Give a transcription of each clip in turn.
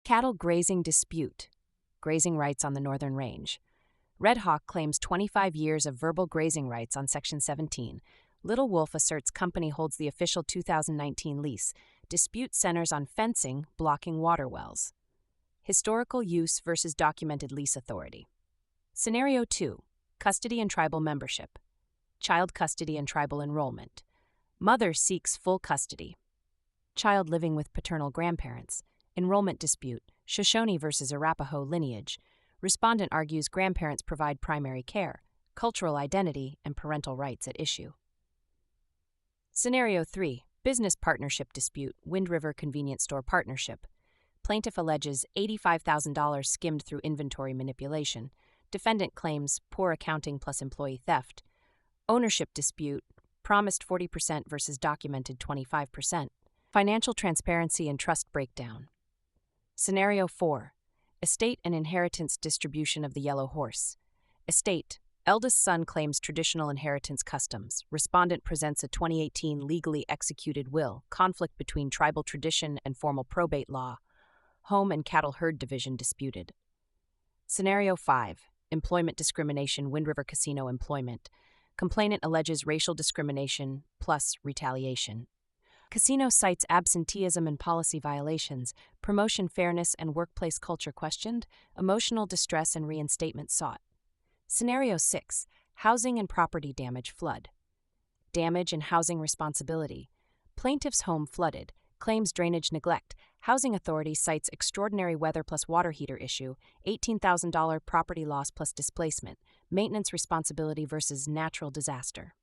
Cattle grazing dispute. Grazing rights on the Northern Range. Red Hawk claims 25 years of verbal grazing rights on Section 17. Little Wolf asserts company holds the official 2019 lease. Dispute centers on fencing blocking water wells. Historical use versus documented lease authority. Scenario 2. Custody and tribal membership. Child custody and tribal enrollment. Mother seeks full custody. Child living with paternal grandparents. Enrollment dispute. Shoshone versus Arapaho lineage. Respondent argues grandparents provide primary care. Cultural identity and parental rights at issue. Scenario 3. Business partnership dispute. Wind River Convenience Store Partnership. Plaintiff alleges $85,000 skimmed through inventory manipulation. Defendant claims poor accounting plus employee theft. Ownership dispute. Promised 40% versus documented 25%. Financial transparency and trust breakdown. Scenario 4. Estate and inheritance distribution of the Yellow Horse. Estate. Eldest son claims traditional inheritance customs. Respondent presents a 2018 legally executed will. Conflict between tribal tradition and formal probate law. Home and cattle herd division disputed. Scenario 5. Employment discrimination. Wind River Casino employment. Complainant alleges racial discrimination plus retaliation. Casino cites absenteeism and policy violations. Promotion fairness and workplace culture questioned. Emotional distress and reinstatement sought. Scenario 6. Housing and property damage flood. Damage and housing responsibility. Plaintiff's home flooded. Claims drainage neglect. Housing authority cites extraordinary weather plus water heater issue. $18,000 property loss plus displacement. Maintenance responsibility versus natural disaster.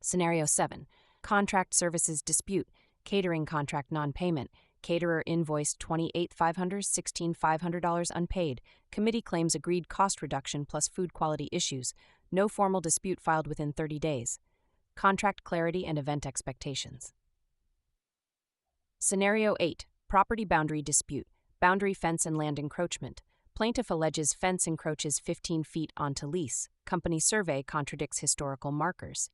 Scenario 7. Contract services dispute. Catering contract non-payment. Caterer invoiced $28,500, $16,500 unpaid. Committee claims agreed cost reduction plus food quality issues. No formal dispute filed within 30 days. Contract clarity and event expectations. Scenario 8. Property boundary dispute. Boundary fence and land encroachment. Plaintiff alleges fence encroaches 15 feet onto lease. Company survey contradicts historical markers.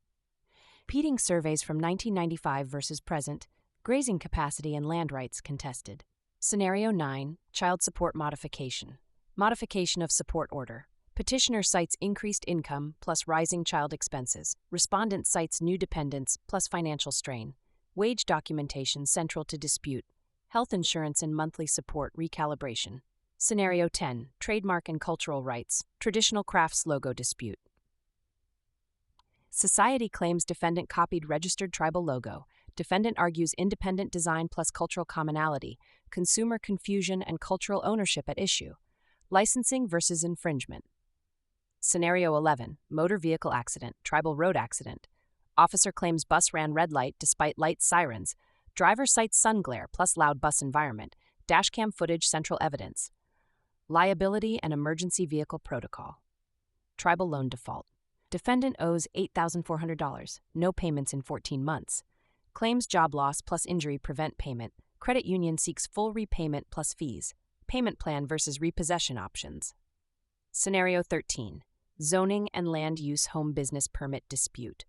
Repeating surveys from 1995 versus present. Grazing capacity and land rights contested. Scenario 9. Child support modification. Modification of support order. Petitioner cites increased income plus rising child expenses. Respondent cites new dependents plus financial strain. Wage documentation central to dispute. Health insurance and monthly support recalibration. Scenario 10. Trademark and cultural rights. Traditional crafts logo dispute. Society claims defendant copied registered tribal logo. Defendant argues independent design plus cultural commonality. Consumer confusion and cultural ownership at issue. Licensing versus infringement. Scenario 11. Motor vehicle accident. Tribal road accident. Officer claims bus ran red light despite light sirens. Driver cites sun glare plus loud bus environment. Dashcam footage central evidence. Liability and emergency vehicle protocol. Tribal loan default. Defendant owes $8,400. No payments in 14 months. Claims job loss plus injury prevent payment. Credit union seeks full repayment plus fees. Payment plan versus repossession options. Scenario 13. Zoning and land use home business permit dispute.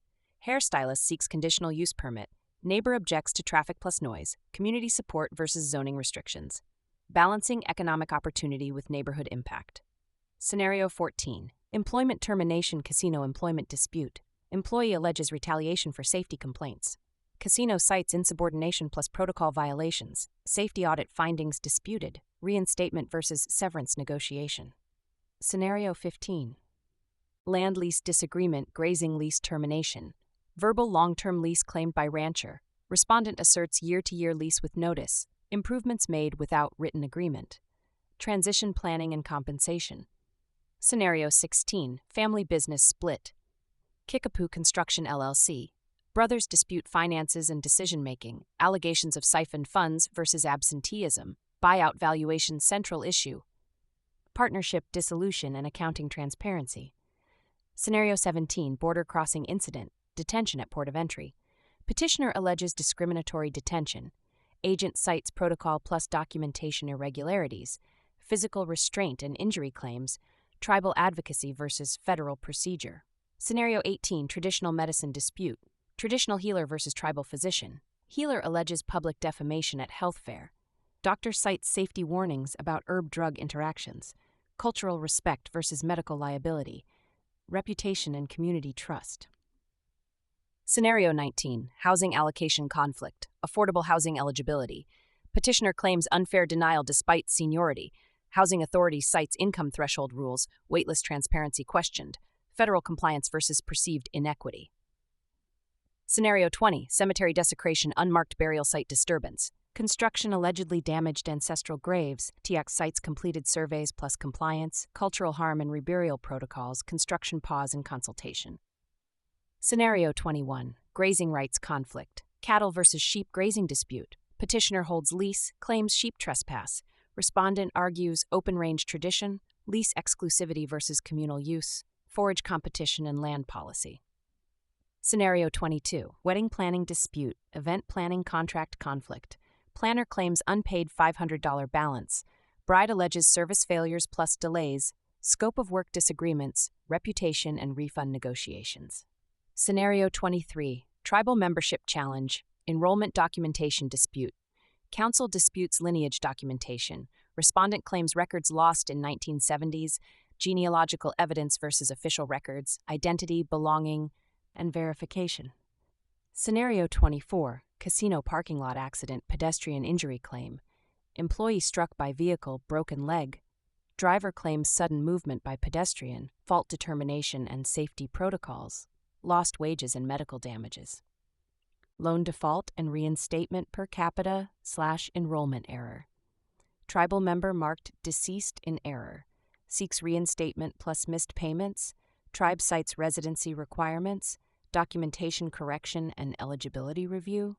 Hairstylist seeks conditional use permit. Neighbor objects to traffic plus noise. Community support versus zoning restrictions. Balancing economic opportunity with neighborhood impact. Scenario 14. Employment termination casino employment dispute. Employee alleges retaliation for safety complaints. Casino cites insubordination plus protocol violations. Safety audit findings disputed. Reinstatement versus severance negotiation. Scenario 15. Land lease disagreement, grazing lease termination. Verbal long-term lease claimed by rancher. Respondent asserts year-to-year lease with notice. Improvements made without written agreement. Transition planning and compensation. Scenario 16. Family business split. Kickapoo Construction LLC. Brothers dispute finances and decision-making. Allegations of siphoned funds versus absenteeism. Buyout valuation central issue. Partnership dissolution and accounting transparency. Scenario 17. Border crossing incident. Detention at port of entry. Petitioner alleges discriminatory detention. Agent cites protocol plus documentation irregularities. Physical restraint and injury claims. Tribal advocacy versus federal procedure. Scenario 18. Traditional medicine dispute. Traditional healer versus tribal physician. Healer alleges public defamation at health fair. Doctor cites safety warnings about herb-drug interactions. Cultural respect versus medical liability. Reputation and community trust. Scenario 19. Housing allocation conflict. Affordable housing eligibility. Petitioner claims unfair denial despite seniority. Housing authority cites income threshold rules. Waitlist transparency questioned. Federal compliance versus perceived inequity. Scenario 20. Cemetery desecration, unmarked burial site disturbance. Construction allegedly damaged ancestral graves. TX cites completed surveys plus compliance. Cultural harm and reburial protocols. Construction pause and consultation. Scenario 21. Grazing rights conflict. Cattle versus sheep grazing dispute. Petitioner holds lease, claims sheep trespass. Respondent argues open-range tradition, lease exclusivity versus communal use, forage competition and land policy. Scenario 22. Wedding planning dispute, event planning contract conflict. Planner claims unpaid $500 balance. Bride alleges service failures plus delays, scope of work disagreements, reputation and refund negotiations. Scenario 23. Tribal membership challenge, enrollment documentation dispute. Council disputes lineage documentation. Respondent claims records lost in 1970s, genealogical evidence versus official records, identity, belonging, and verification. Scenario 24. Casino parking lot accident, pedestrian injury claim. Employee struck by vehicle, broken leg. Driver claims sudden movement by pedestrian, fault determination and safety protocols. Lost wages and medical damages. Loan default and reinstatement per capita/enrollment error. Tribal member marked deceased in error. Seeks reinstatement plus missed payments. Tribe cites residency requirements, documentation correction and eligibility review.